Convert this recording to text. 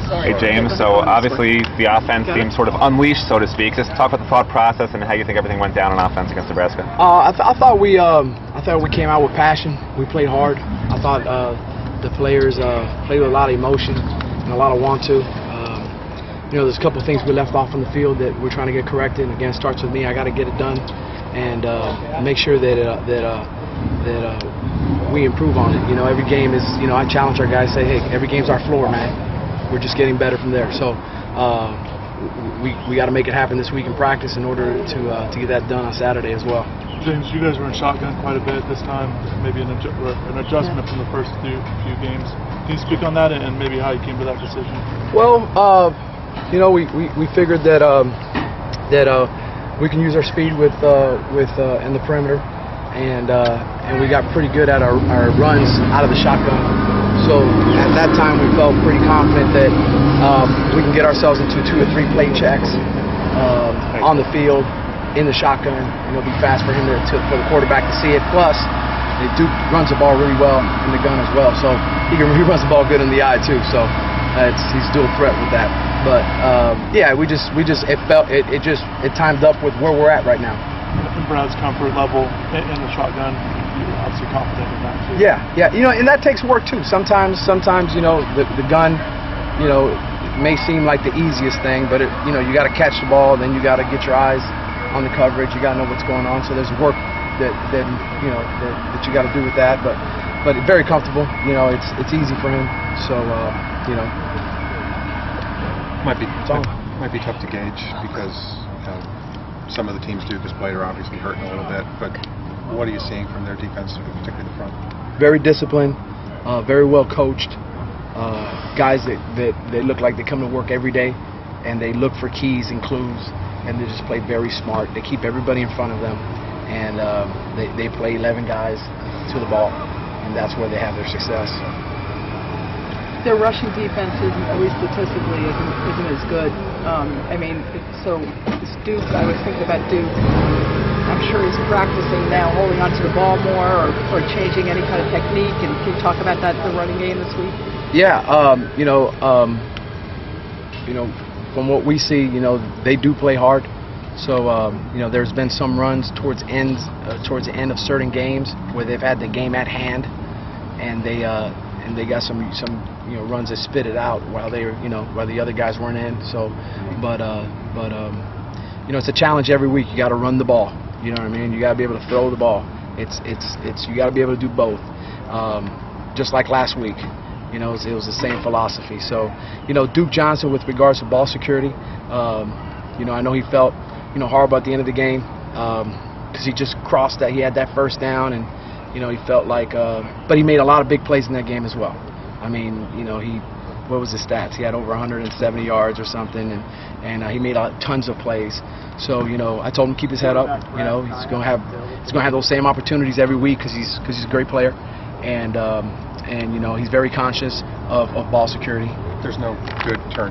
Hey James, so obviously the offense seems sort of unleashed, so to speak. Just talk about the thought process and how you think everything went down on offense against Nebraska. I thought we came out with passion. We played hard. I thought the players played with a lot of emotion and a lot of want to. There's a couple of things we left off on the field that we're trying to get corrected. And again, it starts with me. I got to get it done and make sure that we improve on it. Every game is. I challenge our guys. Say, hey, every game's our floor, man. We're just getting better from there. So we got to make it happen this week in practice in order to get that done on Saturday as well. James, you guys were in shotgun quite a bit this time. Maybe an adjustment from the first few games. Can you speak on that and maybe how you came to that decision? Well, we figured that we can use our speed in the perimeter, and we got pretty good at our runs out of the shotgun. So at that time we felt pretty confident that we can get ourselves into 2 or 3 play checks on the field in the shotgun, and it'll be fast for him for the quarterback to see it. Plus, Duke runs the ball really well in the gun as well, so he runs the ball good in the eye too. So he's dual threat with that. But yeah, it timed up with where we're at right now. And Brad's comfort level in the shotgun, you're obviously confident in that too. Yeah, and that takes work too. Sometimes the gun, may seem like the easiest thing, but you got to catch the ball, then you got to get your eyes on the coverage. You got to know what's going on. So there's work that you got to do with that. But very comfortable. It's easy for him. So might be tough to gauge because some of the teams Duke has played are obviously hurting a little bit. But what are you seeing from their defense, particularly the front? Very disciplined, very well coached. Guys that look like they come to work every day, and they look for keys and clues, and they just play very smart. They keep everybody in front of them, and they play 11 guys to the ball, and that's where they have their success. Their rushing defense, at least statistically, isn't as good. So it's Duke. I was thinking about Duke. I'm sure he's practicing now, holding onto the ball more, or changing any kind of technique. And can you talk about that, the running game this week? Yeah, from what we see, they do play hard. So there's been some runs towards the end of certain games where they've had the game at hand, and they got some runs that spit it out while while the other guys weren't in. So, but it's a challenge every week. You got to run the ball. You know what I mean? You got to be able to throw the ball. You got to be able to do both. Just like last week, it was the same philosophy. So, Duke Johnson, with regards to ball security, I know he felt horrible at the end of the game because he just crossed that. He had that first down, and he felt like, but he made a lot of big plays in that game as well. What was his stats? He had over 170 yards or something, and he made tons of plays. So I told him to keep his head up. He's gonna have those same opportunities every week because he's a great player, and he's very conscious of ball security. There's no good turn.